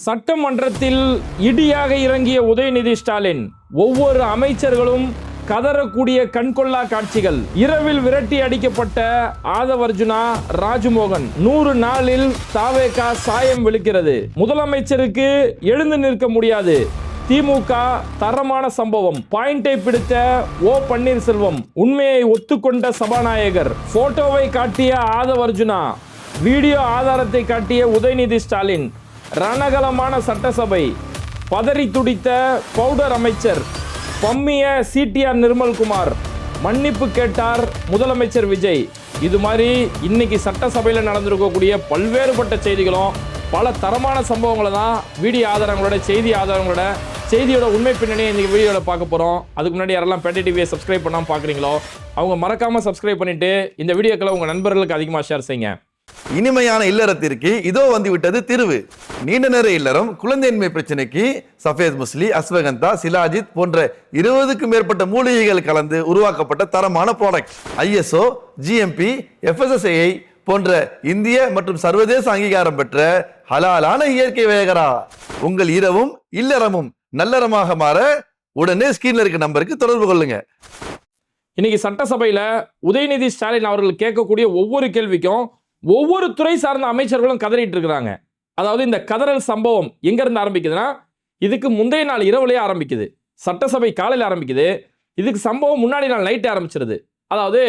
சட்டமன்றத்தில் இடியாக இறங்கிய உதயநிதி ஸ்டாலின். ஒவ்வொரு அமைச்சர்களும் கதறக்கூடிய கண்கொள்ளா காட்சிகள். இரவில் விரட்டி அடிக்கப்பட்ட ஆதவர்ஜுனா, ராஜ்மோகன். 100 நாளில் தாவேகா சாயம் விழுக்கிறது. முதலமைச்சருக்கு எழுந்து நிற்க முடியாது. திமுக தரமான சம்பவம். பாயிண்டை பிடித்த ஓ பன்னீர்செல்வம். உண்மையை ஒத்துக்கொண்ட சபாநாயகர். போட்டோவை காட்டிய ஆதவர்ஜுனா, வீடியோ ஆதாரத்தை காட்டிய உதயநிதி ஸ்டாலின். ரணகலமான சட்டசபை. பதறி துடித்த பவுடர் அமைச்சர். பம்மிய சிடிஆர் நிர்மல்குமார். மன்னிப்பு கேட்டார் முதலமைச்சர் விஜய். இது மாதிரி இன்னைக்கு சட்டசபையில் நடந்திருக்கக்கூடிய பல்வேறுபட்ட செய்திகளும் பல தரமான சம்பவங்களை தான் வீடியோ ஆதாரங்களோட, செய்தி ஆதாரங்களோட, செய்தியோட உண்மை பின்னணியை இந்த வீடியோவில் பார்க்க போகிறோம். அதுக்கு முன்னாடி யாரெல்லாம் பேட்டை டிவியை சப்ஸ்கிரைப் பண்ணாமல் பார்க்குறீங்களோ அவங்க மறக்காமல் சப்ஸ்கிரைப் பண்ணிவிட்டு இந்த வீடியோக்களை உங்கள் நண்பர்களுக்கு அதிகமாக ஷேர் செய்யுங்க. இனிமையான இல்லறத்திற்கு இதோ வந்து விட்டது தீர்வு. நீண்ட நேர இல்லறம், குழந்தையின்மை பிரச்சனைக்கு சஃபேத் முஸ்லி, அஸ்வகந்தா, சிலாஜித் போன்ற 20க்கும் மேற்பட்ட மூலிகைகள் கலந்து உருவாக்கப்பட்ட தரமான ப்ராடக்ட். ISO, GMP, FSSAI போன்ற இந்திய மற்றும் சர்வதேச அங்கீகாரம் பெற்ற ஹலாலான இயற்கை வேகரா. உங்கள் இரவும் இல்லறமும் நல்லறமாக மாற உடனே ஸ்கிரீன்ல இருக்க நம்பருக்கு தொடர்பு கொள்ளுங்க. இன்னைக்கு சட்டசபையில் உதயநிதி ஸ்டாலின் அவர்கள் கேட்கக்கூடிய ஒவ்வொரு கேள்விக்கும் ஒவ்வொரு துறை சார்ந்த அமைச்சர்களும் கதறிட்டு இருக்கிறாங்க. அதாவது இந்த கதறல் சம்பவம் எங்க இருந்து ஆரம்பிக்குதுன்னா, இதுக்கு முந்தைய நாள் இரவுலேயே ஆரம்பிக்குது. சட்டசபை காலையில் ஆரம்பிக்குது. இதுக்கு சம்பவம் முன்னாடி நாள் நைட்டே ஆரம்பிச்சிருது. அதாவது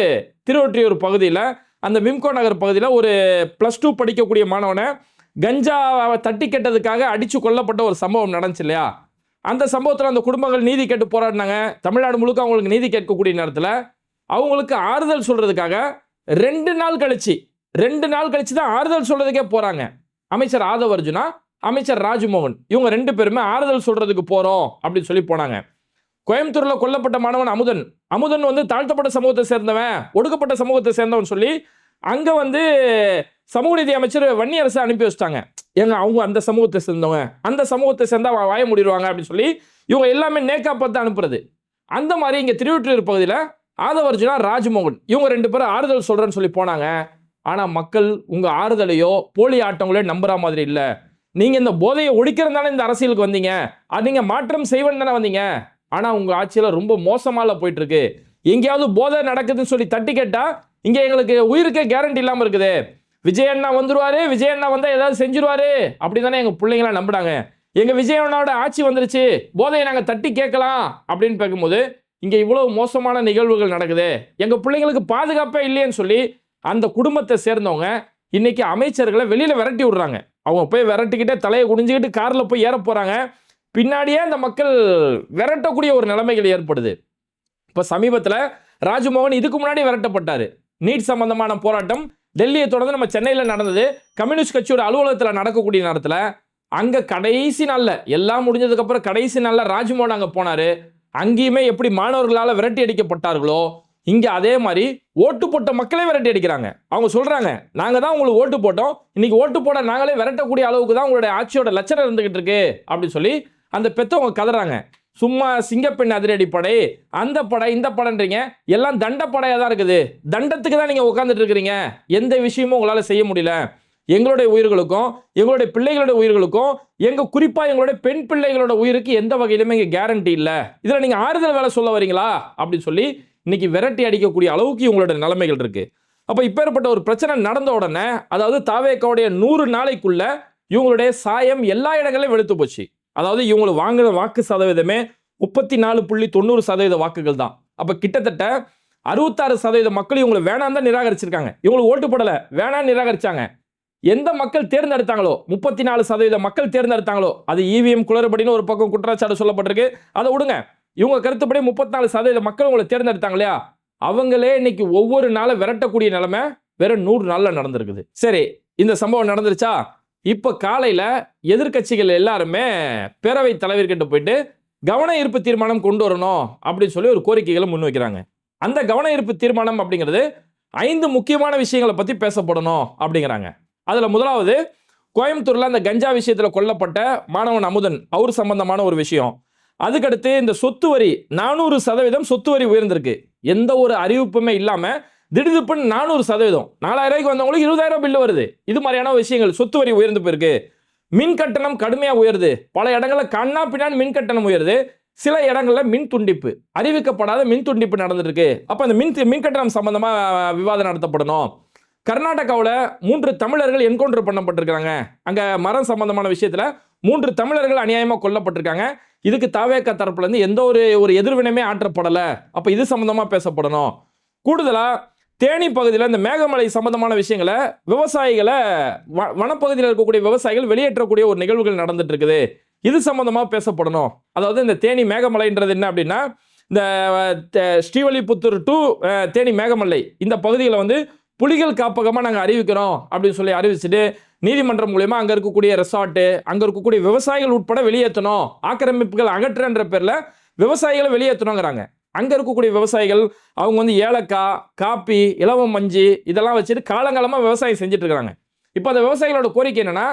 திருவொற்றியூர் பகுதியில், அந்த விம்கோ நகர் பகுதியில் ஒரு +2 படிக்கக்கூடிய மாணவனை கஞ்சாவை தட்டி கேட்டதுக்காக அடித்து கொல்லப்பட்ட ஒரு சம்பவம் நடந்துச்சு இல்லையா? அந்த சம்பவத்தில் அந்த குடும்பங்கள் நீதி கேட்டு போராடினாங்க. தமிழ்நாடு முழுக்க அவங்களுக்கு நீதி கேட்கக்கூடிய நேரத்தில் அவங்களுக்கு ஆறுதல் சொல்றதுக்காக 2 நாள் கழிச்சு தான் ஆறுதல் சொல்றதுக்கே போறாங்க. அமைச்சர் ஆதவர்ஜுனா, அமைச்சர் ராஜ்மோகன், இவங்க 2 பேருமே ஆறுதல் சொல்றதுக்கு போறோம் அப்படின்னு சொல்லி போனாங்க. கோயம்புத்தூர்ல கொல்லப்பட்ட மாணவன் அமுதன் வந்து தாழ்த்தப்பட்ட சமூகத்தை சேர்ந்தவன், ஒடுக்கப்பட்ட சமூகத்தை சேர்ந்தவன் சொல்லி அங்க வந்து சமூக நீதி அமைச்சர் வன்னியரசு அனுப்பி வச்சிட்டாங்க. ஏங்க அவங்க அந்த சமூகத்தை சேர்ந்தவங்க, அந்த சமூகத்தை சேர்ந்தா வாய முடிடுவாங்க அப்படின்னு சொல்லி இவங்க எல்லாமே நேக்கா பார்த்து அனுப்புறது. அந்த மாதிரி இங்க திருவொற்றியூர் பகுதியில் ஆதவர்ஜுனா, ராஜ்மோகன் இவங்க 2 பேரும் ஆறுதல் சொல்றேன்னு சொல்லி போனாங்க. ஆனால் மக்கள் உங்கள் ஆறுதலையோ போலி ஆட்டங்களையோ நம்புற மாதிரி இல்லை. நீங்கள் இந்த போதையை ஒழிக்கிறதுனால இந்த அரசியலுக்கு வந்தீங்க, அது நீங்கள் மாற்றம் செய்வேன்னு தானே வந்தீங்க. ஆனால் உங்கள் ஆட்சியில் ரொம்ப மோசமாக போயிட்டு இருக்கு. எங்கேயாவது போதை நடக்குதுன்னு சொல்லி தட்டி கேட்டால் இங்கே எங்களுக்கு உயிருக்கே கேரண்டி இல்லாமல் இருக்குது. விஜய் அண்ணா வந்துருவாரு, விஜய் அண்ணா வந்தால் ஏதாவது செஞ்சிருவாரு அப்படி தானே எங்கள் பிள்ளைங்களாம் நம்பினாங்க. எங்கள் விஜய் அண்ணாவோட ஆட்சி வந்துருச்சு, போதையை நாங்கள் தட்டி கேட்கலாம் அப்படின்னு பார்க்கும்போது இங்கே இவ்வளோ மோசமான நிகழ்வுகள் நடக்குது, எங்கள் பிள்ளைங்களுக்கு பாதுகாப்பே இல்லையேன்னு சொல்லி அந்த குடும்பத்தை சேர்ந்தவங்க இன்னைக்கு அமைச்சர்களை வெளியில விரட்டி விடுறாங்க. அவங்க போய் விரட்டிக்கிட்டே தலையை குடிஞ்சுக்கிட்டு கார்ல போய் ஏற போறாங்க. பின்னாடியே அந்த மக்கள் விரட்டக்கூடிய ஒரு நிலைமைகள் ஏற்படுது. இப்ப சமீபத்தில் ராஜ்மோகன் இதுக்கு முன்னாடி விரட்டப்பட்டாரு. நீட் சம்பந்தமான போராட்டம் டெல்லியை தொடர்ந்து நம்ம சென்னையில் நடந்தது. கம்யூனிஸ்ட் கட்சியோட அலுவலகத்தில் நடக்கக்கூடிய நேரத்தில் அங்க கடைசி நாள்ல எல்லாம் முடிஞ்சதுக்கு அப்புறம் கடைசி நாள்ல ராஜ்மோகன் அங்க போனாரு. அங்கேயுமே எப்படி மாணவர்களால் விரட்டி அடிக்கப்பட்டார்களோ, இங்க அதே மாதிரி ஓட்டு போட்ட மக்களே விரட்டி அடிக்கிறாங்க. அவங்க சொல்றாங்க, நாங்க தான் உங்களுக்கு ஓட்டு போட்டோம், இன்னைக்கு ஓட்டு போட நாங்களே விரட்டக்கூடிய அளவுக்கு தான் உங்களுடைய ஆட்சியோட லட்சணம் இருந்துகிட்டு இருக்கு அப்படின்னு சொல்லி அந்த பெத்தவங்க கதறாங்க. சும்மா சிங்கப்பெண் அதிரடி படை, அந்த படை, இந்த படைன்றீங்க, எல்லாம் தண்டப்படையா தான் இருக்குது. தண்டத்துக்கு தான் நீங்க உட்கார்ந்துட்டு இருக்கிறீங்க. எந்த விஷயமும் உங்களால செய்ய முடியல. எங்களுடைய உயிர்களுக்கும் எங்களுடைய பிள்ளைகளுடைய உயிர்களுக்கும், குறிப்பா எங்களுடைய பெண் பிள்ளைகளோட உயிருக்கு எந்த வகையிலுமே இங்க கேரண்டி இல்லை. இதுல நீங்க ஆறுதல் வேலை சொல்ல வரீங்களா அப்படின்னு சொல்லி இன்னைக்கு விரட்டி அடிக்கக்கூடிய அளவுக்கு இவங்களோட நிலைமைகள் இருக்கு. அப்ப இப்பேற்பட்ட ஒரு பிரச்சனை நடந்த உடனே, அதாவது தாவேக்காவுடைய 100 நாளைக்குள்ள இவங்களுடைய சாயம் எல்லா இடங்களிலும் வெளுத்து போச்சு. அதாவது இவங்களுக்கு வாங்குற வாக்கு சதவீதமே 34.90% வாக்குகள் தான். அப்ப கிட்டத்தட்ட 66% மக்கள் இவங்களை வேணாம் தான் நிராகரிச்சிருக்காங்க. இவங்களுக்கு ஓட்டு போடல, வேணாம் நிராகரிச்சாங்க. எந்த மக்கள் தேர்ந்தெடுத்தாங்களோ, 34% மக்கள் தேர்ந்தெடுத்தாங்களோ, அது EVM குளறுபடின்னு ஒரு பக்கம் குற்றச்சாட்டு சொல்லப்பட்டிருக்கு. அதை விடுங்க, இவங்க கருத்துப்படி 34% மக்கள் உங்களை தேர்ந்தெடுத்தாங்க இல்லையா, அவங்களே இன்னைக்கு ஒவ்வொரு நாளும் விரட்டக்கூடிய நிலைமை வெறும் 100 நாள்ல நடந்திருக்குது. சரி, இந்த சம்பவம் நடந்துருச்சா? இப்ப காலையில எதிர்கட்சிகள் எல்லாருமே பேரவைத் தலைவர்கிட்ட போயிட்டு கவன ஈர்ப்பு தீர்மானம் கொண்டு வரணும் அப்படின்னு சொல்லி ஒரு கோரிக்கைகளை முன்வைக்கிறாங்க. அந்த கவன ஈர்ப்பு தீர்மானம் அப்படிங்கிறது 5 முக்கியமான விஷயங்களை பத்தி பேசப்படணும் அப்படிங்கிறாங்க. அதுல முதலாவது, கோயம்புத்தூர்ல அந்த கஞ்சா விஷயத்துல கொல்லப்பட்ட மாணவன் அமுதன், அவர் சம்பந்தமான ஒரு விஷயம். அதுக்கடுத்து இந்த சொத்து வரி 400% சொத்து வரி உயர்ந்திருக்கு. எந்த ஒரு அறிவிப்புமே இல்லாம திடீர்னு 400%, 4000 ரூபாய்க்கு வந்தவங்களுக்கு 20,000 பில்லு வருது. இது மாதிரியான விஷயங்கள், சொத்து வரி உயர்ந்து போயிருக்கு. மின் கட்டணம் கடுமையாக உயருது, பல இடங்களில் கண்ணா பின்னாடி மின் கட்டணம் உயருது, சில இடங்களில் மின் துண்டிப்பு, அறிவிக்கப்படாத மின் துண்டிப்பு நடந்துட்டு இருக்கு. அப்போ அந்த மின் கட்டணம் சம்பந்தமாக விவாதம் நடத்தப்படணும். கர்நாடகாவில் 3 தமிழர்கள் என்கவுண்டர் பண்ணப்பட்டிருக்காங்க. அங்கே மரம் சம்பந்தமான விஷயத்தில் 3 தமிழர்கள் அநியாயமாக கொல்லப்பட்டிருக்காங்க. இதுக்கு தாவேக தரப்புலேருந்து எந்த ஒரு எதிர்வினையுமே ஆற்றப்படலை. அப்போ இது சம்பந்தமாக பேசப்படணும். கூடுதலாக தேனி பகுதியில் இந்த மேகமலை சம்பந்தமான விஷயங்களை விவசாயிகளை வனப்பகுதியில் இருக்கக்கூடிய விவசாயிகள் வெளியேற்றக்கூடிய ஒரு நிகழ்வுகள் நடந்துட்டு இருக்குது. இது சம்பந்தமாக பேசப்படணும். அதாவது இந்த தேனி மேகமலைன்றது என்ன அப்படின்னா, இந்த ஸ்ரீவல்லிபுத்தூர் டு தேனி மேகமலை இந்த பகுதிகளை வந்து புலிகள் காப்பகமாக நாங்கள் அறிவிக்கிறோம் அப்படின்னு சொல்லி அறிவிச்சுட்டு நீதிமன்றம் மூலமா அங்கே இருக்கக்கூடிய ரெசார்ட்டு, அங்கே இருக்கக்கூடிய விவசாயிகள் உட்பட வெளியேற்றணும், ஆக்கிரமிப்புகள் அகற்றன்ற பேரில் விவசாயிகளை வெளியேற்றணுங்கிறாங்க. அங்கே இருக்கக்கூடிய விவசாயிகள் அவங்க வந்து ஏலக்காய், காப்பி, இலவம் மஞ்சி இதெல்லாம் வச்சுட்டு காலங்காலமாக விவசாயம் செஞ்சுட்டு இருக்காங்க. இப்போ அந்த விவசாயிகளோட கோரிக்கை என்னன்னா,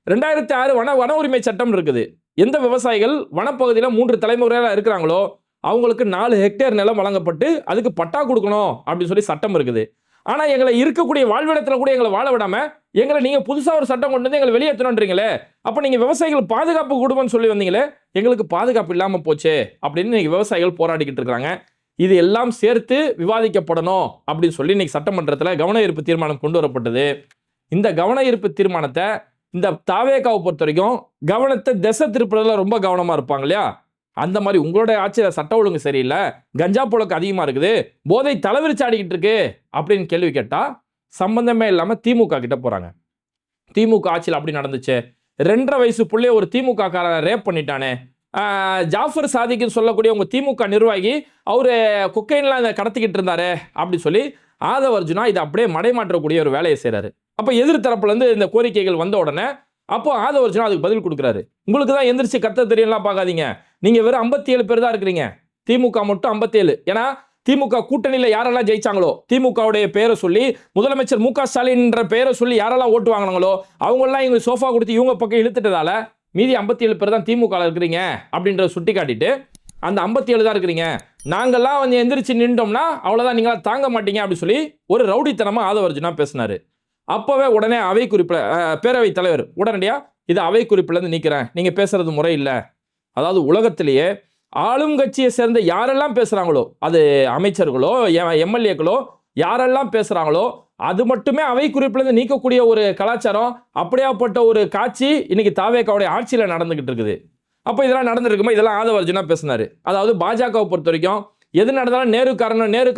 2006 வன உரிமை சட்டம் இருக்குது. எந்த விவசாயிகள் வனப்பகுதியில் 3 தலைமுறையாக இருக்கிறாங்களோ அவங்களுக்கு 4 ஹெக்டேர் நிலம் வழங்கப்பட்டு அதுக்கு பட்டா கொடுக்கணும் அப்படின்னு சொல்லி சட்டம் இருக்குது. ஆனால் எங்களை இருக்கக்கூடிய வாழ்விடத்தில் கூட எங்களை வாழ விடாமல் எங்களை நீங்கள் புதுசாக ஒரு சட்டம் கொண்டு வந்து எங்களை வெளியேற்றணுன்றீங்களே, அப்போ நீங்கள் விவசாயிகள் பாதுகாப்பு கொடுப்பேன்னு சொல்லி வந்தீங்களே, எங்களுக்கு பாதுகாப்பு இல்லாமல் போச்சே அப்படின்னு இன்னைக்கு விவசாயிகள் போராடிக்கிட்டு இருக்காங்க. இது எல்லாம் சேர்த்து விவாதிக்கப்படணும் அப்படின்னு சொல்லி இன்னைக்கு சட்டமன்றத்தில் கவன ஈர்ப்பு தீர்மானம் கொண்டு வரப்பட்டது. இந்த கவன ஈர்ப்பு தீர்மானத்தை இந்த தாவேகாவை பொறுத்த வரைக்கும் கவனத்தை திசை திருப்புறதுல ரொம்ப கவனமாக இருப்பாங்க இல்லையா, அந்த மாதிரி உங்களுடைய ஆட்சியில் சட்ட ஒழுங்கு சரியில்லை, கஞ்சா புழக்கம் அதிகமாக இருக்குது, போதை தலைவிரிச்சு ஆடிக்கிட்டு இருக்கு அப்படின்னு கேள்வி கேட்டால் சம்பந்தமே இல்லாமல் திமுக கிட்ட போகிறாங்க. திமுக ஆட்சியில் அப்படி நடந்துச்சு, 2.5 வயசு பிள்ளைய ஒரு திமுக காரன் ரேப் பண்ணிட்டானே, ஜாஃபர் சாதிக்குன்னு சொல்லக்கூடிய உங்கள் திமுக நிர்வாகி அவர் கொக்கைன்லாம் கடத்திக்கிட்டு இருந்தாரு அப்படி சொல்லி ஆதவ அர்ஜுனா இதை அப்படியே மடைமாற்றக்கூடிய ஒரு வேலையை செய்கிறாரு. அப்போ எதிர்த்தரப்புலேருந்து இந்த கோரிக்கைகள் வந்த உடனே அப்போ ஆதவ அர்ஜுனா அதுக்கு பதில் கொடுக்குறாரு. உங்களுக்கு தான் எந்திரிச்சு கத்த தெரியலாம் பார்க்காதீங்க, நீங்கள் வெறும் 57 பேர் தான் இருக்கிறீங்க, திமுக மட்டும் 57. ஏன்னா திமுக கூட்டணியில் யாரெல்லாம் ஜெயிச்சாங்களோ, திமுகவுடைய பெயரை சொல்லி முதலமைச்சர் மு க ஸ்டாலின்ற பெயரை சொல்லி யாரெல்லாம் ஓட்டு வாங்கினாங்களோ அவங்களெல்லாம் இவங்க சோஃபா கொடுத்து இவங்க பக்கம் இழுத்துட்டதால மீதி 57 பேர் தான் திமுக இருக்கிறீங்க அப்படின்றத சுட்டி காட்டிட்டு, அந்த 57 தான் இருக்கிறீங்க, நாங்கள்லாம் வந்து எந்திரிச்சு நின்றோம்னா அவ்வளோதான், நீங்களா தாங்க மாட்டீங்க அப்படி சொல்லி ஒரு ரவுடித்தனமாக ஆதவ அர்ஜுனா பேசினார். அப்போவே உடனே அவை குறிப்பில் பேரவைத் தலைவர் உடனடியாக இது அவை குறிப்பிலேருந்து நீக்கிறேன், நீங்கள் பேசுறது முறை இல்லை. அதாவது உலகத்திலேயே ஆளும் கட்சியை சேர்ந்த யாரெல்லாம் பேசுகிறாங்களோ, அது அமைச்சர்களோ எம்எல்ஏக்களோ யாரெல்லாம் பேசுகிறாங்களோ அது மட்டுமே அவை குறிப்பிலேருந்து நீக்கக்கூடிய ஒரு கலாச்சாரம், அப்படியாப்பட்ட ஒரு காட்சி இன்னைக்கு தாவேகாவுடைய ஆட்சியில் நடந்துகிட்டு இருக்குது. அப்போ இதெல்லாம் நடந்துருக்குமா, இதெல்லாம் ஆதவ அர்ஜுனா பேசினார். அதாவது பாஜகவை பொறுத்த வரைக்கும் எது நடந்தாலும் நேரு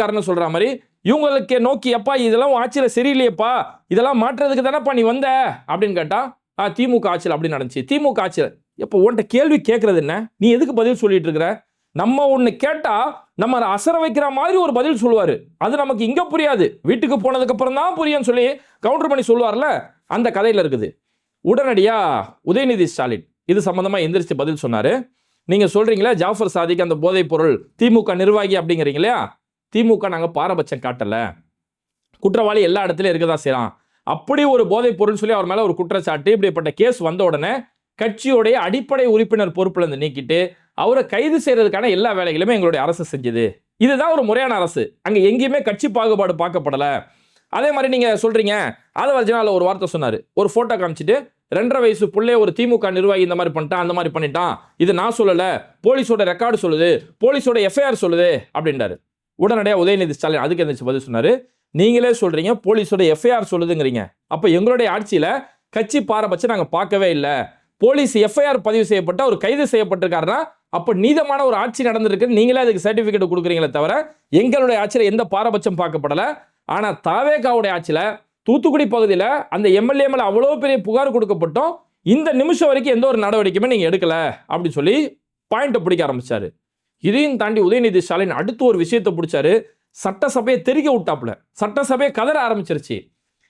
காரணம் சொல்கிற மாதிரி இவங்களுக்கு நோக்கி, எப்பா இதெல்லாம் ஆட்சியில் சரியில்லையப்பா, இதெல்லாம் மாற்றுறதுக்கு தானேப்பா நீ வந்த அப்படின்னு கேட்டால் திமுக ஆட்சியில் அப்படி நடந்துச்சு. திமுக ஆட்சியில் எப்போ உன்கிட்ட கேள்வி கேட்கறது என்ன, நீ எதுக்கு பதில் சொல்லிட்டு இருக்கிற, நம்ம ஒன்று கேட்டால் நம்ம அசர வைக்கிற மாதிரி ஒரு பதில் சொல்லுவார், அது நமக்கு இங்கே புரியாது, வீட்டுக்கு போனதுக்கப்புறம் தான் புரியும்னு சொல்லி கவுண்டர் பண்ணி சொல்லுவார்ல, அந்த கதையில் இருக்குது. உடனடியாக உதயநிதி ஸ்டாலின் இது சம்மந்தமாக எந்திரிச்சு பதில் சொன்னார். நீங்கள் சொல்கிறீங்களே ஜாஃபர் சாதிக்கு அந்த போதைப் பொருள் திமுக நிர்வாகி அப்படிங்கிறீங்களா, திமுக நாங்கள் பாரபட்சம் காட்டலை, குற்றவாளி எல்லா இடத்துலையும் இருக்க தான் செய்கிறான், அப்படி ஒரு போதைப் பொருள் சொல்லி அவர் மேலே ஒரு குற்றச்சாட்டு இப்படிப்பட்ட கேஸ் வந்த உடனே கட்சியோடைய அடிப்படை உறுப்பினர் பொறுப்புலேருந்து நீக்கிட்டு அவரை கைது செய்யறதுக்கான எல்லா வேலைகளுமே எங்களுடைய அரசு செஞ்சது. இதுதான் ஒரு முறையான அரசு, அங்கே எங்கேயுமே கட்சி பாகுபாடு பார்க்கப்படலை. அதே மாதிரி நீங்கள் சொல்கிறீங்க ஆதவ அர்ஜுனா ஒரு வார்த்தை சொன்னார், ஒரு ஃபோட்டோ காமிச்சிட்டு 2.5 வயசு பிள்ளை ஒரு திமுக நிர்வாகி இந்த மாதிரி பண்ணிட்டான் அந்த மாதிரி பண்ணிட்டான், இது நான் சொல்லலை, போலீஸோட ரெக்கார்டு சொல்லுது, போலீஸோட எஃப்ஐஆர் சொல்லுது அப்படின்றாரு. உடனடியாக உதயநிதி ஸ்டாலின் அதுக்கு எந்திரிச்சு பதில் சொன்னார், நீங்களே சொல்கிறீங்க போலீஸோட எஃப்ஐஆர் சொல்லுதுங்கிறீங்க, அப்போ எங்களுடைய ஆட்சியில் கட்சி பாரபட்சம் நாங்கள் பார்க்கவே இல்லை, போலீஸ் எஃப்ஐஆர் பதிவு செய்யப்பட்ட ஒரு கைது செய்யப்பட்டிருக்காருன்னா அப்போ நீதமான ஒரு ஆட்சி நடந்திருக்கு, நீங்களே அதுக்கு சர்டிஃபிகேட் கொடுக்குறீங்களே தவிர எங்களுடைய ஆட்சியில் எந்த பாரபட்சம் பார்க்கப்படலை. ஆனால் தாவேகாவுடைய ஆட்சியில் தூத்துக்குடி பகுதியில் அந்த எம்எல்ஏ மேலே அவ்வளோ பெரிய புகார் கொடுக்கப்பட்டோம், இந்த நிமிஷம் வரைக்கும் எந்த ஒரு நடவடிக்கையுமே நீங்கள் எடுக்கலை அப்படின்னு சொல்லி பாயிண்ட்டை பிடிக்க ஆரம்பிச்சாரு. இதையும் தாண்டி உதயநிதி ஸ்டாலின் அடுத்து ஒரு விஷயத்தை பிடிச்சாரு, சட்டசபையை தெறிக்க விட்டாப்புல, சட்டசபையை கதற ஆரம்பிச்சிருச்சு.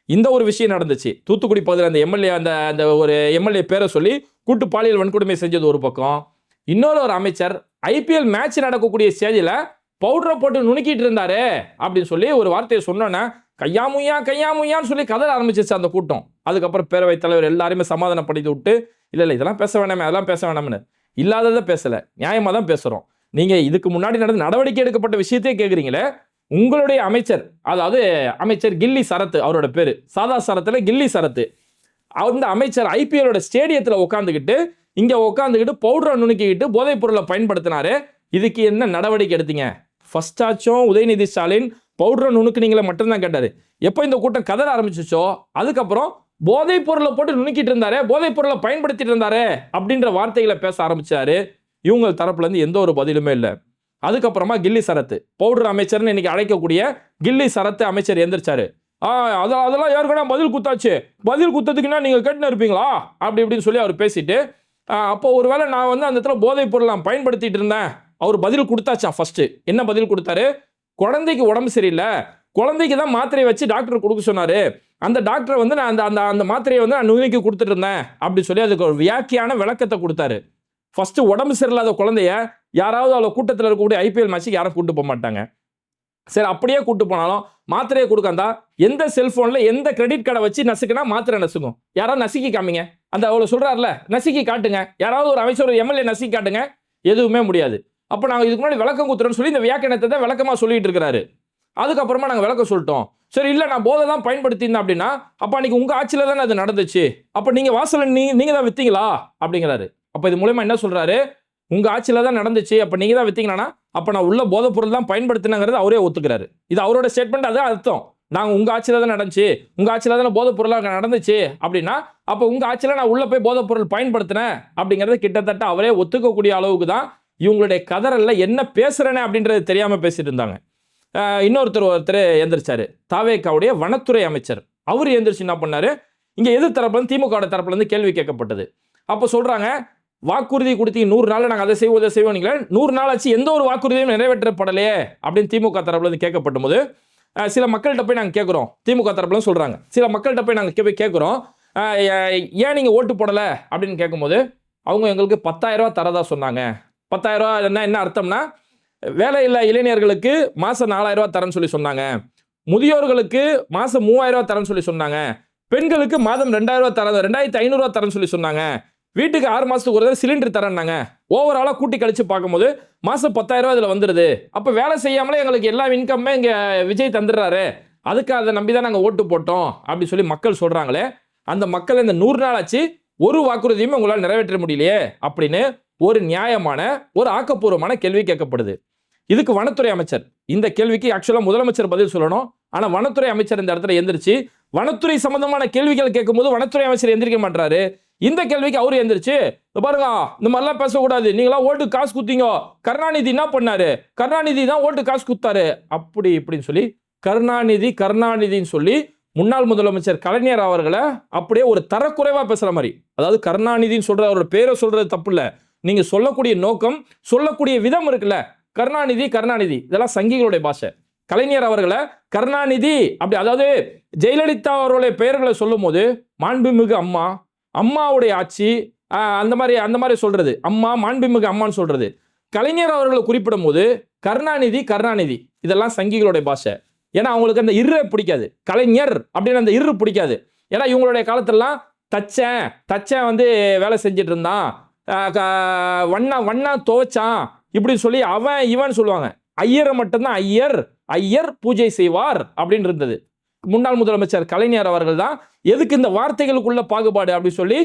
இந்த ஒரு விஷயம் நடந்துச்சு தூத்துக்குடி பகுதியில், அந்த எம்எல்ஏ அந்த ஒரு எம்எல்ஏ பேரை சொல்லி கூட்டு பாலியல் வன்கொடுமை செஞ்சது ஒரு பக்கம், இன்னொரு அமைச்சர் ஐபிஎல் மேட்ச் நடக்கக்கூடிய ஸ்டேஜில் பவுடரை போட்டு நுணுக்கிட்டு இருந்தாரு அப்படின்னு சொல்லி ஒரு வார்த்தையை சொன்னோன்னா கையாமுயான்னு சொல்லி கதற ஆரம்பிச்சிச்சு அந்த கூட்டம். அதுக்கப்புறம் பேரவைத் தலைவர் எல்லாருமே சமாதானப்படுத்தி விட்டு இல்லை இதெல்லாம் பேச வேணாமே அதெல்லாம் பேச வேணாம்னு, இல்லாததை பேசலை, நியாயமாக தான் பேசுகிறோம். நீங்கள் இதுக்கு முன்னாடி நடந்த நடவடிக்கை எடுக்கப்பட்ட விஷயத்தையே கேட்குறீங்களே, உங்களுடைய அமைச்சர், அதாவது அமைச்சர் கில்லி சரத்து அவரோட பேர், சாதா சரத்தில் கில்லி சரத்து, அந்த அமைச்சர் ஐபிஎலோட ஸ்டேடியத்தில் உட்காந்துக்கிட்டு இங்க உட்காந்துக்கிட்டு பவுடரை நுணுக்கிக்கிட்டு போதைப் பொருளை பயன்படுத்தினாரு. இதுக்கு என்ன நடவடிக்கை எடுத்தீங்க? ஃபர்ஸ்ட் ஆச்சும் உதயநிதி ஸ்டாலின் பவுடரை நுணுக்குனீங்களே மட்டும்தான் கேட்டாரு. எப்போ இந்த கூட்டம் கதற ஆரம்பிச்சிச்சோ அதுக்கப்புறம் போதைப் பொருளை போட்டு நுணுக்கிட்டு இருந்தாரு, போதைப் பொருளை பயன்படுத்திட்டு இருந்தாரு அப்படின்ற வார்த்தைகளை பேச ஆரம்பிச்சாரு. இவங்க தரப்புல இருந்து எந்த ஒரு பதிலுமே இல்லை. அதுக்கப்புறமா கில்லி சரத்து பவுடர் அமைச்சர்னு இன்னைக்கு அழைக்கக்கூடிய கில்லி சரத்து அமைச்சர் எந்திரிச்சாரு. அதெல்லாம் ஏற்கனவே பதில் குத்தாச்சு, பதில் குத்ததுக்குன்னா நீங்க கேட்டுன்னு இருப்பீங்களா அப்படி இப்படின்னு சொல்லி அவர் பேசிட்டு, அப்போ ஒருவேளை நான் வந்து அந்த இடத்துல போதைப் பொருள் நான் பயன்படுத்திட்டு இருந்தேன். அவர் பதில் கொடுத்தாச்சா? ஃபர்ஸ்ட் என்ன பதில் கொடுத்தாரு? குழந்தைக்கு உடம்பு சரியில்லை, குழந்தைக்கு தான் மாத்திரையை வச்சு டாக்டர் கொடுக்க சொன்னாரு, அந்த டாக்டர் வந்து நான் அந்த அந்த மாத்திரையை வந்து நான் நுணுக்கி கொடுத்துட்டு இருந்தேன் அப்படி சொல்லி அதுக்கு ஒரு வியாக்கியான விளக்கத்தை கொடுத்தாரு. ஃபர்ஸ்ட் உடம்பு சரியில்லாத குழந்தைய யாராவது அவ்வளோ கூட்டத்தில் இருக்கக்கூடிய ஐபிஎல் மேட்சுக்கு யாரும் கூட்டு போக மாட்டாங்க. சரி, அப்படியே கூட்டு போனாலும் மாத்திரையை கொடுக்காந்தா எந்த செல்போன்ல எந்த கிரெடிட் கார்டை வச்சு நசுக்குனா மாத்திரை நசுக்கும்? யாராவது நசுக்கி காமிங்க. அந்த அவ்வளோ சொல்றாருல, நசுக்கி காட்டுங்க. யாராவது ஒரு அமைச்சர் ஒரு எம்எல்ஏ நசுக்கி காட்டுங்க. எதுவுமே முடியாது. அப்போ நாங்கள் இதுக்கு முன்னாடி விளக்கம் கொடுத்துறோன்னு சொல்லி இந்த வியாக்கியானத்தை தான் விளக்கமாக சொல்லிட்டு இருக்கிறாரு. அதுக்கப்புறமா நாங்கள் விளக்கம் சொல்லிட்டோம். சரி, இல்லை நான் போதை தான் பயன்படுத்தியிருந்தேன் அப்படின்னா அப்போ அன்னைக்கு உங்கள் ஆட்சியில் தானே அது நடந்துச்சு, அப்போ நீங்கள் வாசலில் நீங்கள் தான் விற்றீங்களா அப்படிங்கிறாரு. அப்போ இது மூலமா என்ன சொல்றாரு? உங்கள் ஆட்சியில் தான் நடந்துச்சு, அப்போ நீங்கள் தான் விற்றீங்கன்னா அப்போ நான் உள்ள போதைப் பொருள் தான் பயன்படுத்தினங்கிறது அவரே ஒத்துக்கிறாரு. இது அவரோட ஸ்டேட்மெண்ட். அதான் அர்த்தம். நாங்கள் உங்கள் ஆட்சியில் தான் நடந்துச்சு, உங்கள் ஆட்சியில் தானே போதைப் பொருளாக நடந்துச்சு அப்படின்னா அப்போ உங்கள் ஆட்சியில் நான் உள்ளே போய் போதைப் பொருள் பயன்படுத்தினேன் அப்படிங்கிறத கிட்டத்தட்ட அவரே ஒத்துக்கக்கூடிய அளவுக்கு தான் இவங்களுடைய கதறல்ல என்ன பேசுகிறேனே அப்படின்றது தெரியாமல் பேசிட்டு இருந்தாங்க. ஒருத்தர் எந்திரிச்சாரு, தாவேக்காவுடைய வனத்துறை அமைச்சர். அவர் எந்திரிச்சு என்ன பண்ணாரு? இங்கே எதிர் தரப்புலேருந்து திமுக தரப்புலேருந்து கேள்வி கேட்கப்பட்டது. அப்போ சொல்கிறாங்க, வாக்குறுதி கொடுத்தீங்க 100 நாள் நாங்கள் அதை செய்வோம் இதை செய்வோம், நீங்களே 100 நாள் ஆச்சு எந்த ஒரு வாக்குறுதியும் நிறைவேற்றப்படலையே அப்படின்னு திமுக தரப்புலேருந்து கேட்கப்பட்ட போது சில மக்கள்கிட்ட போய் நாங்கள் கேட்குறோம். திமுக தரப்புல சொல்கிறாங்க, சில மக்கள்கிட்ட போய் நாங்கள் போய் கேட்குறோம், ஏன் நீங்கள் ஓட்டு போடலை அப்படின்னு கேட்கும்போது அவங்க எங்களுக்கு 10,000 ரூபா தரதா சொன்னாங்க. 10,000 ரூபா என்ன அர்த்தம்னா வேலையில்லா இளைஞர்களுக்கு மாதம் 4,000 ரூபா தரேன்னு சொல்லி சொன்னாங்க, முதியோர்களுக்கு மாதம் 3,000 ரூபா தரேன்னு சொல்லி சொன்னாங்க, பெண்களுக்கு மாதம் 2,000 ரூபா தர 2,500 ரூபா தரேன்னு சொல்லி சொன்னாங்க, வீட்டுக்கு 6 மாதத்துக்கு ஒரு தடவை சிலிண்டர் தரேன்னாங்க. ஓவராலாக கூட்டி கழிச்சு பார்க்கும்போது மாதம் 10,000 ரூபா இதில் வந்துடுது. அப்போ வேலை செய்யாமலே எங்களுக்கு எல்லா இன்கம்மே இங்கே விஜய் தந்துடுறாரு, அதுக்கு அதை நம்பி தான் நாங்கள் ஓட்டு போட்டோம் அப்படி சொல்லி மக்கள் சொல்கிறாங்களே. அந்த மக்கள் இந்த 100 நாள் ஆச்சு ஒரு வாக்குறுதியுமே உங்களால் நிறைவேற்ற முடியலையே அப்படின்னு ஒரு நியாயமான ஒரு ஆக்கப்பூர்வமான கேள்வி கேட்கப்படுது. இதுக்கு வனத்துறை அமைச்சர் இந்த கேள்விக்கு ஆக்சுவலாக முதலமைச்சர் பதில் சொல்லணும். ஆனால் வனத்துறை அமைச்சர் இந்த இடத்துல எந்திரிச்சு வனத்துறை சம்பந்தமான கேள்விகள் கேட்கும்போது வனத்துறை அமைச்சர் எந்திரிக்க மாட்டாரு. இந்த கேள்விக்கு அவரு எந்திரிச்சு, பாருங்க இந்த மாதிரிலாம் பேசக்கூடாது, நீங்களா ஓட்டு காசு குத்தீங்க, கருணாநிதி என்ன பண்ணாரு, கருணாநிதி தான் ஓட்டு காசு குத்தாரு அப்படி இப்படின்னு சொல்லி கருணாநிதின்னு சொல்லி முன்னாள் முதலமைச்சர் கலைஞர் அவர்களை அப்படியே ஒரு தரக்குறைவா பேசுற மாதிரி. அதாவது கருணாநிதின்னு சொல்ற அவரோட பேரை சொல்றது தப்பு இல்லை, நீங்க சொல்லக்கூடிய நோக்கம் சொல்லக்கூடிய விதம் இருக்குல்ல, கருணாநிதி இதெல்லாம் சங்கிகளுடைய பாஷை. கலைஞர் அவர்களை கருணாநிதி அப்படி, அதாவது ஜெயலலிதா அவர்களுடைய பெயர்களை சொல்லும் போது மாண்புமிகு அம்மாவுடைய ஆட்சி அந்த மாதிரி சொல்றது, அம்மா மாண்புமிகு அம்மான்னு சொல்றது. கலைஞர் அவர்களை குறிப்பிடும் போது கருணாநிதி இதெல்லாம் சங்கிகளுடைய பாஷை. ஏன்னா அவங்களுக்கு அந்த இரு பிடிக்காது, கலைஞர் அப்படின்னு அந்த இரு பிடிக்காது. ஏன்னா இவங்களுடைய காலத்திலலாம் தச்சன் வந்து வேலை செஞ்சுட்டு இருந்தான், வண்ணா துவைச்சான் இப்படின்னு சொல்லி அவன் இவன் சொல்லுவாங்க. ஐயரை மட்டும்தான் ஐயர் பூஜை செய்வார் அப்படின்னு இருந்தது. முன்னாள் முதலமைச்சர் கலைஞர் அவர்கள் தான் எதுக்கு இந்த வார்த்தைகளுக்குள்ள பாகுபாடு அப்படின்னு சொல்லி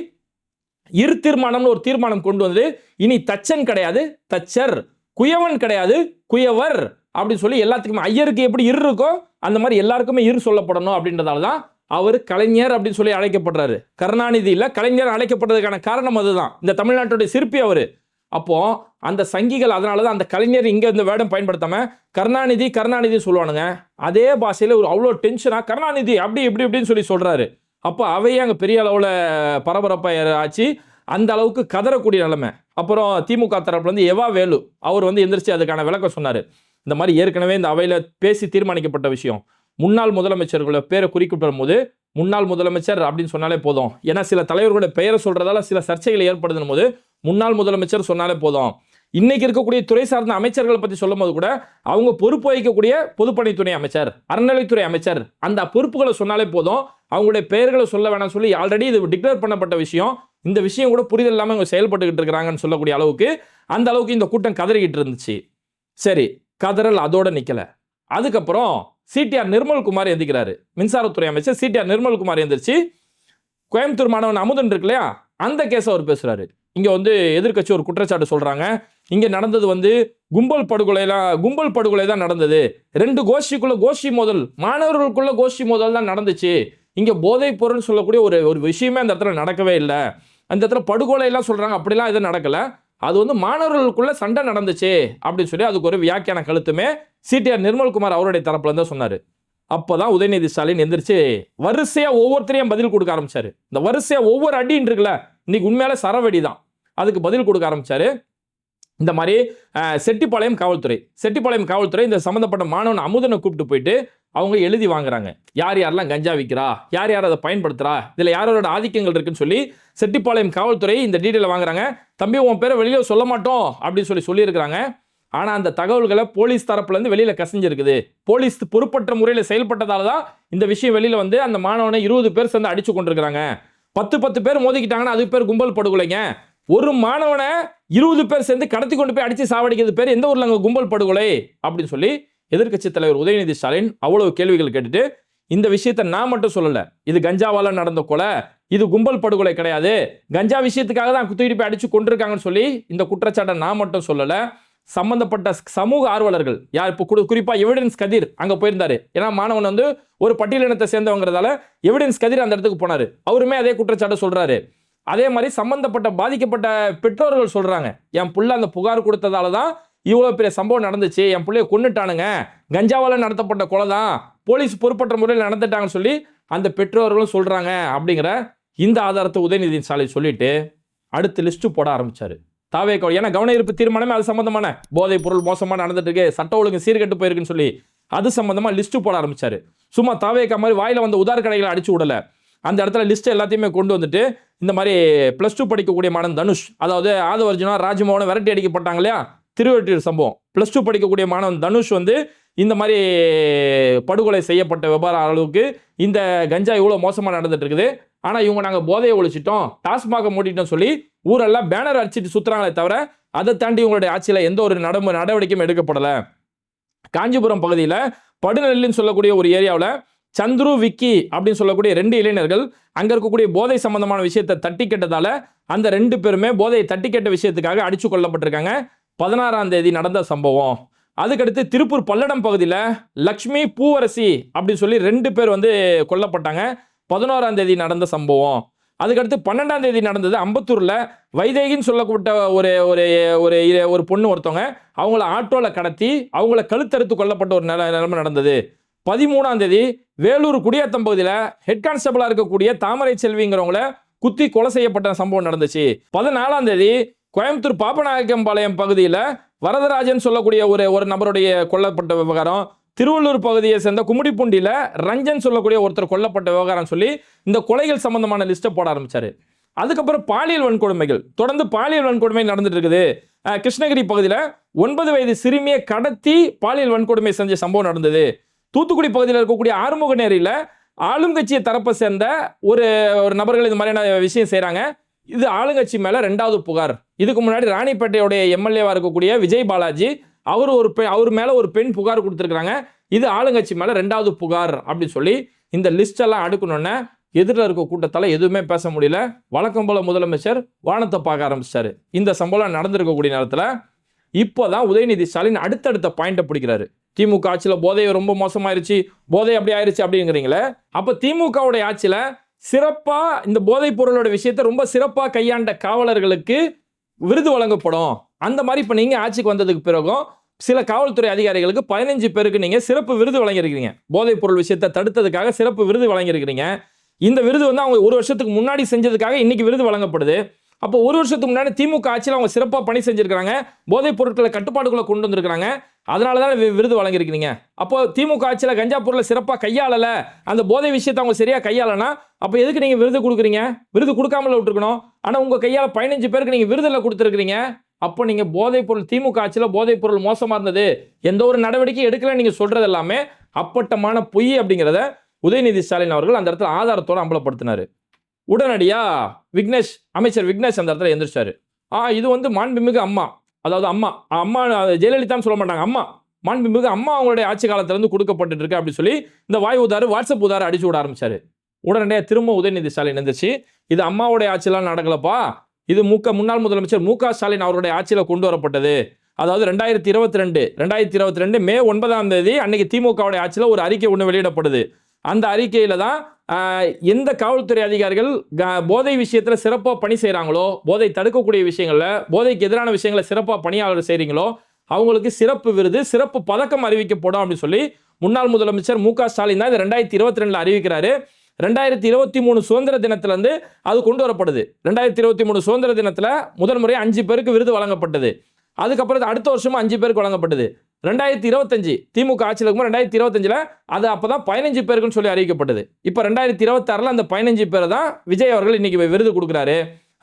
இரு தீர்மானம்னு ஒரு தீர்மானம் கொண்டு வந்து இனி தச்சன் கிடையாது தச்சர், குயவன் கிடையாது குயவர் அப்படின்னு சொல்லி எல்லாத்துக்குமே ஐயருக்கு எப்படி இரு இருக்கோ அந்த மாதிரி எல்லாருக்குமே இரு சொல்லப்படணும் அப்படின்றதால தான் அவர் கலைஞர் அப்படின்னு சொல்லி அழைக்கப்படுறாரு. கருணாநிதி இல்ல, கலைஞர் அழைக்கப்படுறதுக்கான காரணம் அதுதான். இந்த தமிழ்நாட்டுடைய சிற்பி அவரு. அப்போ அந்த சங்கிகள் அதனாலதான் அந்த கலைஞர் இங்க இந்த வேர்டம் பயன்படுத்தாம கருணாநிதி சொல்லுவானுங்க. அதே பாஷையில ஒரு அவ்வளோ டென்ஷனா கருணாநிதி அப்படி இப்படின்னு சொல்லி சொல்றாரு. அப்போ அவையே அங்கே பெரிய அளவில் பரபரப்பாக ஆச்சு, அந்த அளவுக்கு கதறக்கூடிய நிலைமை. அப்புறம் திமுக தரப்புலேருந்து எவா வேலு அவர் வந்து எந்திரிச்சு அதுக்கான விளக்கம் சொன்னார். இந்த மாதிரி ஏற்கனவே இந்த அவையில் பேசி தீர்மானிக்கப்பட்ட விஷயம், முன்னாள் முதலமைச்சர்களோட பேரை குறிப்பிடும் போது முன்னாள் முதலமைச்சர் அப்படின்னு சொன்னாலே போதும். ஏன்னா சில தலைவர்களோட பெயரை சொல்றதால சில சர்ச்சைகள் ஏற்படுதும் போது முன்னாள் முதலமைச்சர் சொன்னாலே போதும். இன்னைக்கு இருக்கக்கூடிய துறை சார்ந்த அமைச்சர்களை பற்றி சொல்லும் போது கூட அவங்க பொறுப்பு வகிக்கக்கூடிய பொதுப்பணித்துறை அமைச்சர், அறநிலைத்துறை அமைச்சர், அந்த பொறுப்புகளை சொன்னாலே போதும், அவங்களுடைய பெயர்களை சொல்ல வேணாம் சொல்லி ஆல்ரெடி இது டிக்ளேர் பண்ணப்பட்ட விஷயம். இந்த விஷயம் கூட புரிதல் இல்லாமல் அவங்க செயல்பட்டுக்கிட்டு இருக்கிறாங்கன்னு சொல்லக்கூடிய அளவுக்கு அந்த அளவுக்கு இந்த கூட்டம் கதறிக்கிட்டு இருந்துச்சு. சரி, கதறல் அதோட நிக்கல. அதுக்கப்புறம் சிடிஆர் நிர்மல்குமார் எந்திக்கிறாரு. மின்சாரத்துறை அமைச்சர் சிடிஆர் நிர்மல்குமார் எந்திரிச்சு கோயம்புத்தூர் மாணவன் அமுதன் இருக்கு இல்லையா, அந்த கேஸ் அவர் பேசுறாரு. இங்க வந்து எதிர்க்கட்சி ஒரு குற்றச்சாட்டு சொல்றாங்க, இங்க நடந்தது வந்து கும்பல் படுகொலை தான் நடந்தது. 2 கோஷ்டிக்குள்ள கோஷ்டி மோதல், மாணவர்களுக்குள்ள கோஷ்டி மோதல் தான் நடந்துச்சு. இங்க போதைப் பொருள் சொல்லக்கூடிய ஒரு விஷயமே அந்த இடத்துல நடக்கவே இல்லை. அந்த இடத்துல படுகொலை எல்லாம் சொல்றாங்க, அப்படிலாம் எதுவும் நடக்கல. அது வந்து மாணவர்களுக்குள்ள சண்டை நடந்துச்சு அப்படின்னு சொல்லி அதுக்கு ஒரு வியாக்கியான கழுத்துமே சிடிஆர் நிர்மல்குமார் அவருடைய தரப்புல இருந்து சொன்னாரு. அப்பதான் உதயநிதி ஸ்டாலின் எந்திரிச்சு வரிசையா ஒவ்வொருத்தரையும் பதில் கொடுக்க ஆரம்பிச்சாரு. இந்த வரிசையா ஒவ்வொரு அடின்னு இருக்குல்ல, இன்னைக்கு உண்மையால சரவெடி தான், அதுக்கு பதில் கொடுக்க ஆரம்பிச்சாரு. இந்த மாதிரி செட்டிப்பாளையம் காவல்துறை இந்த சம்பந்தப்பட்ட மாணவன் அமுதனை கூப்பிட்டு போயிட்டு அவங்க எழுதி வாங்குறாங்க, யார் யாரெல்லாம் கஞ்சா விற்கிறா, யார் யார் அதை பயன்படுத்துறா, இதுல யாரோட ஆதிக்கங்கள் இருக்குன்னு சொல்லி செட்டிப்பாளையம் காவல்துறை இந்த டீட்டெயில வாங்குறாங்க. தம்பி உன் பேரை வெளியில சொல்ல மாட்டோம் அப்படின்னு சொல்லியிருக்கிறாங்க. ஆனா அந்த தகவல்களை போலீஸ் தரப்புல இருந்து வெளியில கசிஞ்சிருக்குது. போலீஸ் பொறுப்பற்ற முறையில் செயல்பட்டதால தான் இந்த விஷயம் வெளியில வந்து அந்த மாணவனை 20 பேர் சேர்ந்து அடிச்சு கொண்டிருக்கிறாங்க. 10 பேர் மோதிக்கிட்டாங்கன்னா அது பேர் கும்பல் படுகொலைங்க. ஒரு மாணவனை 20 பேர் சேர்ந்து கடத்தி கொண்டு போய் அடிச்சு சாவடிக்கிறது பேர் எந்த ஊர்ல கும்பல் படுகொலை அப்படின்னு சொல்லி எதிர்க்கட்சி தலைவர் உதயநிதி ஸ்டாலின் அவ்வளவு கேள்விகள் கேட்டுட்டு, இந்த விஷயத்தை நான் மட்டும் சொல்லல, இது கஞ்சாவால நடந்த கொலை, இது கும்பல் படுகொலை கிடையாது, கஞ்சா விஷயத்துக்காக தான் தூக்கிட்டு போய் அடிச்சு கொண்டிருக்காங்கன்னு சொல்லி இந்த குற்றச்சாட்டை நான் மட்டும் சொல்லல, சம்பந்தப்பட்ட சமூக ஆர்வலர்கள் யார், இப்போ குறிப்பா எவிடன்ஸ் கதிர் அங்க போயிருந்தாரு. ஏன்னா மாணவன் வந்து ஒரு பட்டியலினத்தை சேர்ந்தவங்கிறதால எவிடன்ஸ் கதிர் அந்த இடத்துக்கு போனாரு. அவருமே அதே குற்றச்சாட்டை சொல்றாரு. அதே மாதிரி சம்பந்தப்பட்ட பாதிக்கப்பட்ட பெற்றோர்கள் சொல்றாங்க, என் புள்ள அந்த புகார் கொடுத்ததால தான் இவ்வளவு பெரிய சம்பவம் நடந்துச்சு, என் பிள்ளைய கொன்னுட்டானுங்க, கஞ்சாவால நடத்தப்பட்ட கொலை தான், போலீஸ் பொறுப்பற்ற முறையில் நடந்துட்டாங்கன்னு சொல்லி அந்த பெற்றோர்களும் சொல்றாங்க. அப்படிங்கிற இந்த ஆதாரத்தை உதயநிதி ஸ்டாலின் சொல்லிட்டு அடுத்து லிஸ்ட் போட ஆரம்பிச்சாரு. ஏன்னா கவன ஈர்ப்பு தீர்மானமே அது சம்பந்தமான போதைப் பொருள் மோசமா நடந்துட்டு இருக்கு, சட்ட ஒழுங்கு சீர்கெட்டு போயிருக்குன்னு சொல்லி அது சம்பந்தமா லிஸ்ட் போட ஆரம்பிச்சாரு. சும்மா தாவேக்கா மாதிரி வாயில வந்து உதார கடைகளை அடிச்சு விடல, அந்த இடத்துல லிஸ்ட் எல்லாத்தையுமே கொண்டு வந்துட்டு இந்த மாதிரி +2 படிக்கக்கூடிய மாணவன் தனுஷ், அதாவது ஆதவர்ஜுனா ராஜ்மோகனை விரட்டி அடிக்கப்பட்டாங்க இல்லையா திருவொற்றியூர் சம்பவம், +2 படிக்கக்கூடிய மாணவன் தனுஷ் வந்து இந்த மாதிரி படுகொலை செய்யப்பட்ட விவகார அளவுக்கு இந்த கஞ்சா இவ்வளவு மோசமா நடந்துட்டு இருக்குது. ஆனா இவங்க நாங்க போதையை ஒழிச்சிட்டோம், டாஸ்மாக மூடிட்டோம் சொல்லி ஊரெல்லாம் பேனர் அடிச்சிட்டு சுத்துறாங்களே தவிர அதை தாண்டி உங்களுடைய ஆட்சியில எந்த ஒரு நடவடிக்கையும் எடுக்கப்படல. காஞ்சிபுரம் பகுதியில் படுநெல்லின்னு சொல்லக்கூடிய ஒரு ஏரியாவில் சந்துரு விக்கி அப்படின்னு சொல்லக்கூடிய 2 இளைஞர்கள் அங்க இருக்கக்கூடிய போதை சம்பந்தமான விஷயத்தை தட்டி கேட்டதால அந்த 2 பேருமே போதையை தட்டி கேட்ட விஷயத்துக்காக அடிச்சு கொல்லப்பட்டிருக்காங்க. 16ஆம் தேதி நடந்த சம்பவம். அதுக்கடுத்து திருப்பூர் பல்லடம் பகுதியில் லக்ஷ்மி பூவரசி அப்படின்னு சொல்லி 2 பேர் வந்து கொல்லப்பட்டாங்க. 11ஆம் தேதி நடந்த சம்பவம். அதுக்கடுத்து 12ஆம் தேதி நடந்தது அம்பத்தூர்ல வைதேகின்னு சொல்லப்பட்ட ஒரு பொண்ணு ஒருத்தவங்க, அவங்கள ஆட்டோல கடத்தி அவங்கள கழுத்தறுத்து கொல்லப்பட்ட ஒரு நிலைமை நடந்தது. 13ஆம் தேதி வேலூர் குடியாத்தம் பகுதியில் ஹெட் கான்ஸ்டபிளா இருக்கக்கூடிய தாமரை செல்விங்கிறவங்கள குத்தி கொலை செய்யப்பட்ட சம்பவம் நடந்துச்சு. 14ஆம் தேதி கோயம்புத்தூர் பாப்பநாயக்கம்பாளையம் பகுதியில் வரதராஜன் சொல்லக்கூடிய ஒரு நபருடைய கொல்லப்பட்ட விவகாரம். திருவள்ளூர் பகுதியை சேர்ந்த கும்மிடிப்பூண்டியில ரஞ்சன் சொல்லக்கூடிய ஒருத்தர் கொல்லப்பட்ட விவகாரம் சொல்லி இந்த கொலைகள் சம்பந்தமான லிஸ்ட்டை போட ஆரம்பிச்சாரு. அதுக்கப்புறம் பாலியல் வன்கொடுமைகள், தொடர்ந்து பாலியல் வன்கொடுமை நடந்துட்டு இருக்குது. கிருஷ்ணகிரி பகுதியில் 9 வயது சிறுமியை கடத்தி பாலியல் வன்கொடுமை செஞ்ச சம்பவம் நடந்தது. தூத்துக்குடி பகுதியில் இருக்கக்கூடிய ஆறுமுகநேரியில் ஆளுங்கட்சியை தரப்பை சேர்ந்த ஒரு நபர்கள் இந்த மாதிரியான விஷயம் செய்கிறாங்க. இது ஆளுங்கட்சி மேலே 2வது புகார். இதுக்கு முன்னாடி ராணிப்பேட்டையுடைய எம்எல்ஏவா இருக்கக்கூடிய விஜய் பாலாஜி அவர் மேலே ஒரு பெண் புகார் கொடுத்துருக்காங்க. இது ஆளுங்கட்சி மேலே 2வது புகார் அப்படின்னு சொல்லி இந்த லிஸ்ட் எல்லாம் அடுக்கணுன்னே எதிரில் இருக்க கூட்டத்தால் எதுவுமே பேச முடியல. வழக்கம் போல முதலமைச்சர் வானத்தை பார்க்க ஆரம்பிச்சிட்டாரு. இந்த சம்பவம் நடந்திருக்கக்கூடிய நேரத்தில் இப்போதான் உதயநிதி ஸ்டாலின் அடுத்தடுத்த பாயிண்டை பிடிக்கிறாரு. திமுக ஆட்சியில் போதை ரொம்ப மோசமாயிருச்சு, போதை அப்படி ஆயிடுச்சு அப்படிங்கிறீங்களே, அப்போ திமுகவுடைய ஆட்சியில் சிறப்பாக இந்த போதைப் பொருளோட விஷயத்தை ரொம்ப சிறப்பாக கையாண்ட காவலர்களுக்கு விருது வழங்கப்படும். அந்த மாதிரி இப்போ நீங்கள் ஆட்சிக்கு வந்ததுக்கு பிறகும் சில காவல்துறை அதிகாரிகளுக்கு 15 பேருக்கு நீங்கள் சிறப்பு விருது வழங்கியிருக்கிறீங்க. போதைப் பொருள் விஷயத்தை தடுத்ததுக்காக சிறப்பு விருது வழங்கியிருக்கிறீங்க. இந்த விருது வந்து அவங்க 1 வருஷத்துக்கு முன்னாடி செஞ்சதுக்காக இன்னைக்கு விருது வழங்கப்படுது. அப்போ 1 வருஷத்துக்கு முன்னாடி திமுக ஆட்சியில் அவங்க சிறப்பாக பணி செஞ்சிருக்காங்க, போதைப் பொருட்களை கட்டுப்பாடுக்குள்ள கொண்டு வந்திருக்காங்க, அதனால தான் விருது வழங்கியிருக்கிறீங்க. அப்போ திமுக ஆட்சியில் கஞ்சா பொருளை சிறப்பாக கையாளல, அந்த போதை விஷயத்தை அவங்க சரியா கையாளனா அப்போ எதுக்கு நீங்க விருது கொடுக்குறீங்க? விருது கொடுக்காமல விட்டுருக்கணும். ஆனா உங்க கையால 15 பேருக்கு நீங்க விருதுல கொடுத்துருக்கீங்க. அப்போ நீங்க போதைப் பொருள் திமுக ஆட்சியில் போதைப் பொருள் மோசமா இருந்தது, எந்த ஒரு நடவடிக்கை எடுக்கல நீங்க சொல்றது எல்லாமே அப்பட்டமான பொய் அப்படிங்கிறத உதயநிதி ஸ்டாலின் அவர்கள் அந்த இடத்துல ஆதாரத்தோட அம்பலப்படுத்தினாரு. உடனடியா அமைச்சர் விக்னேஷ் அந்த இடத்துல எந்திரிச்சாரு. இது வந்து மாண்புமிகு அம்மா, அதாவது அம்மா ஜெயலலிதான்னு சொல்ல மாட்டாங்க, மாண்புமிகு அம்மா அவங்களுடைய ஆட்சி காலத்துல இருந்து கொடுக்கப்பட்டு இருக்கு அப்படி சொல்லி இந்த வாட்ஸ்அப் உதார அடிச்சு விட ஆரம்பிச்சாரு. உடனடியாக திரும்ப உதயநிதி ஸ்டாலின் இருந்துச்சு, இது அம்மாவுடைய ஆட்சியெல்லாம் நடக்கலப்பா, இது முன்னாள் முதலமைச்சர் மு.க. ஸ்டாலின் அவருடைய ஆட்சியில் கொண்டு வரப்பட்டது. அதாவது 2022 மே 9 அன்னைக்கு திமுகவுடைய ஆட்சியில் ஒரு அறிக்கை ஒன்று வெளியிடப்படுது. அந்த அறிக்கையில தான் எந்த காவல்துறை அதிகாரிகள் போதை விஷயத்துல சிறப்பாக பணி செய்கிறாங்களோ, போதை தடுக்கக்கூடிய விஷயங்கள்ல, போதைக்கு எதிரான விஷயங்களை சிறப்பாக பணியாளர் செய்கிறீங்களோ அவங்களுக்கு சிறப்பு விருது, சிறப்பு பதக்கம் அறிவிக்கப்படும் அப்படின்னு சொல்லி முன்னாள் முதலமைச்சர் மு.க. ஸ்டாலின் தான் இதை 2022 அறிவிக்கிறாரு. 2023 சுதந்திர தினத்திலிருந்து அது கொண்டு வரப்படுது. 2023 சுதந்திர தினத்தில் முதல் முறை 5 பேருக்கு விருது வழங்கப்பட்டது. அதுக்கப்புறம் அடுத்த வருஷமும் 5 பேருக்கு வழங்கப்பட்டது. 2025 திமுக ஆட்சியில் இருக்கும்போது 2025 அது அப்பதான் 15 பேருக்குன்னு சொல்லி அறிவிக்கப்பட்டது. இப்போ 2026 அந்த 15 பேரை தான் விஜய் அவர்கள் இன்னைக்கு விருது கொடுக்குறாரு.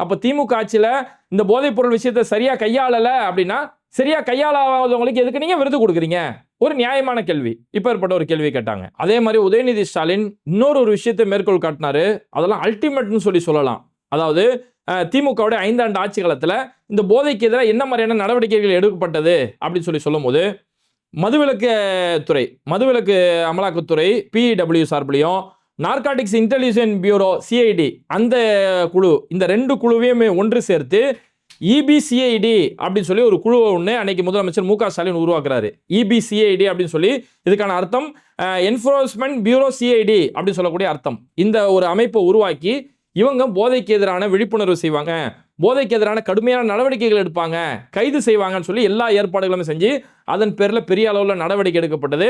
அப்போ திமுக ஆட்சியில் இந்த போதைப் பொருள் விஷயத்தை சரியா கையாளல அப்படின்னா, சரியா கையாளாதவங்களுக்கு எதுக்கு நீங்க விருது கொடுக்குறீங்க? ஒரு நியாயமான கேள்வி. இப்ப ஏற்பட்ட ஒரு கேள்வி கேட்டாங்க. அதே மாதிரி உதயநிதி ஸ்டாலின் இன்னொரு விஷயத்தை மேற்கோள் காட்டினாரு. அதெல்லாம் அல்டிமேட்னு சொல்லி சொல்லலாம். அதாவது திமுகவுடைய 5 ஆண்டு ஆட்சி காலத்தில் இந்த போதைக்கு எதிராக என்ன மாதிரியான நடவடிக்கைகள் எடுக்கப்பட்டது அப்படின்னு சொல்லி சொல்லும் போது, மதுவிலக்கு துறை, மதுவிலக்கு அமலாக்கத்துறை PEW சார்பிலையும், நார்காட்டிக்ஸ் இன்டெலிஜென்ஸ் பியூரோ CID அந்த குழு, இந்த 2 குழுவையும் ஒன்று சேர்த்து EBCID அப்படின்னு சொல்லி ஒரு குழு ஒன்று அன்னைக்கு முதலமைச்சர் மு.க. ஸ்டாலின் உருவாக்குறாரு. EBCID அப்படின்னு சொல்லி இதுக்கான அர்த்தம் என்ஃபோர்ஸ்மெண்ட் பியூரோ CID அப்படின்னு சொல்லக்கூடிய அர்த்தம். இந்த ஒரு அமைப்பை உருவாக்கி இவங்க போதைக்கு எதிரான விழிப்புணர்வு செய்வாங்க, போதைக்கு எதிரான கடுமையான நடவடிக்கைகள் எடுப்பாங்க, கைது செய்வாங்கன்னு சொல்லி எல்லா ஏற்பாடுகளும் செஞ்சு அதன் பேரில் பெரிய அளவில் நடவடிக்கை எடுக்கப்பட்டது.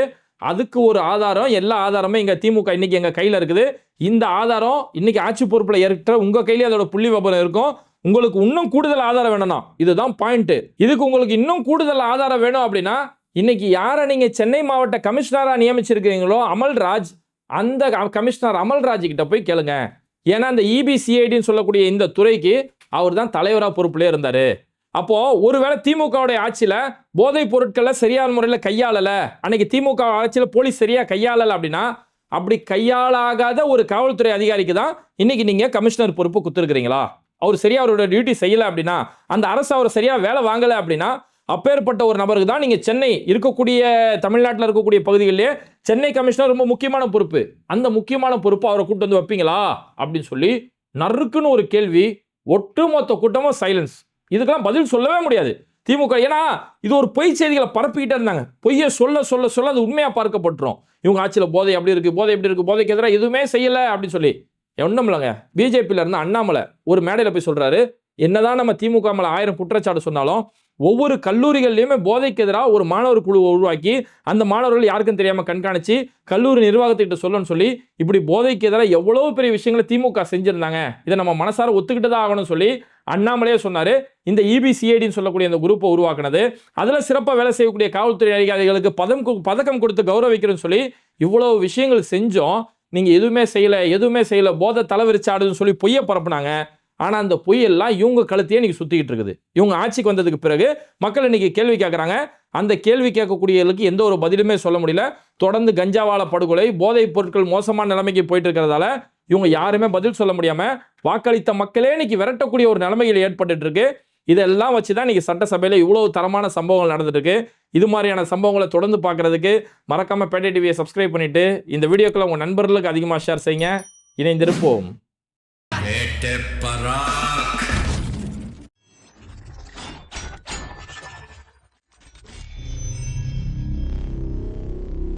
அதுக்கு ஒரு ஆதாரம், எல்லா ஆதாரமும் இங்கே திமுக இன்னைக்கு எங்கள் கையில் இருக்குது. இந்த ஆதாரம் இன்னைக்கு ஆட்சி பொறுப்பில் ஏற்ற உங்கள் கையிலே அதோட புள்ளி விபரம் இருக்கும். உங்களுக்கு இன்னும் கூடுதல் ஆதாரம் வேணும்னா, இதுதான் பாயிண்ட். இதுக்கு உங்களுக்கு இன்னும் கூடுதல் ஆதாரம் வேணும் அப்படின்னா, இன்னைக்கு யாரை நீங்க சென்னை மாவட்ட கமிஷனரா நியமிச்சிருக்கீங்களோ அமல்ராஜ், அந்த கமிஷனர் அமல்ராஜ் கிட்ட போய் கேளுங்க. ஏன்னா இந்த EBCIDன்னு சொல்லக்கூடிய இந்த துறைக்கு அவர் தான் தலைவராக பொறுப்பிலே இருந்தாரு. அப்போ ஒருவேளை திமுகவுடைய ஆட்சியில் போதைப் பொருட்களை சரியான முறையில் கையாளல, அன்னைக்கு திமுக ஆட்சியில் போலீஸ் சரியா கையாளல அப்படின்னா, அப்படி கையாளாகாத ஒரு காவல்துறை அதிகாரிக்கு தான் இன்னைக்கு நீங்க கமிஷனர் பொறுப்பு குத்துருக்கிறீங்களா? அவர் சரியா அவரோட டியூட்டி செய்யல அப்படின்னா, அந்த அரசு அவர் சரியா வேலை வாங்கல அப்படின்னா, அப்பேற்பட்ட ஒரு நபருக்கு தான் நீங்க சென்னை இருக்கக்கூடிய, தமிழ்நாட்டில் இருக்கக்கூடிய பகுதிகளிலே சென்னை கமிஷனர் ரொம்ப முக்கியமான பொறுப்பு. அந்த முக்கியமான பொறுப்பு அவரை கூட்டு வந்து வைப்பீங்களா அப்படின்னு சொல்லி நறுக்குன்னு ஒரு கேள்வி. ஒட்டுமொத்த கூட்டமும் சைலன்ஸ். இதுக்கெல்லாம் பதில் சொல்லவே முடியாது திமுக. ஏன்னா இது ஒரு பொய் செய்திகளை பரப்பிக்கிட்டே இருந்தாங்க. பொய்யை சொல்ல சொல்ல சொல்ல அது உண்மையா பார்க்கப்பட்டுரும். இவங்க ஆட்சியில் போதை அப்படி இருக்கு, போதை எப்படி இருக்கு, போதைக்கு எதிராக எதுவுமே செய்யல அப்படின்னு சொல்லி. ஒன்றும் இல்லைங்க, பிஜேபியில் இருந்த அண்ணாமலை ஒரு மேடையில் போய் சொல்றாரு, என்னதான் நம்ம திமுக மேலே 1000 குற்றச்சாட்டு சொன்னாலும் ஒவ்வொரு கல்லூரிகள்லையுமே போதைக்கு எதிராக ஒரு மாணவர் குழு உருவாக்கி அந்த மாணவர்கள் யாருக்கும் தெரியாமல் கண்காணிச்சு கல்லூரி நிர்வாகத்திட்ட சொல்லணும்னு சொல்லி இப்படி போதைக்கு எதிராக எவ்வளோ பெரிய விஷயங்களை திமுக செஞ்சிருந்தாங்க. இதை நம்ம மனசார ஒத்துக்கிட்டு தான் ஆகணும்னு சொல்லி அண்ணாமலையே சொன்னார். இந்த EBCIDன்னு சொல்லக்கூடிய இந்த குரூப்பை உருவாக்குனது, அதில் சிறப்பாக வேலை செய்யக்கூடிய காவல்துறை அதிகாரிகளுக்கு பதக்கம் கொடுத்து கௌரவிக்கிறேன்னு சொல்லி இவ்வளோ விஷயங்கள் செஞ்சோம். நீங்கள் எதுவுமே செய்யலை, போதை தலைவிரிச்சாடுன்னு சொல்லி பொய்யை பரப்புனாங்க. ஆனால் அந்த பொய்யெல்லாம் இவங்க கழுத்தையே இன்னைக்கு சுற்றிக்கிட்டு இருக்குது. இவங்க ஆட்சிக்கு வந்ததுக்கு பிறகு மக்கள் இன்னைக்கு கேள்வி கேட்குறாங்க. அந்த கேள்வி கேட்கக்கூடியவர்களுக்கு எந்த ஒரு பதிலுமே சொல்ல முடியல. தொடர்ந்து கஞ்சாவால படுகொலை, போதைப் பொருட்கள் மோசமான நிலைமைக்கு போயிட்டு இருக்கிறதால இவங்க யாருமே பதில் சொல்ல முடியாமல் வாக்களித்த மக்களே இன்னைக்கு விரட்டக்கூடிய ஒரு நிலைமைகள் ஏற்பட்டு இருக்கு. இதெல்லாம் வச்சு தான் இன்னைக்கு சட்டசபையில் இவ்வளவு தரமான சம்பவங்கள் நடந்துட்டு இருக்கு. இது மாதிரியான சம்பவங்களை தொடர்ந்து பார்க்கறதுக்கு மறக்காம பேட்டை டிவியை சப்ஸ்கிரைப் பண்ணிட்டு இந்த வீடியோக்களை உங்கள் நண்பர்களுக்கு அதிகமாக ஷேர் செய்யுங்க. இணைந்திருப்போம்.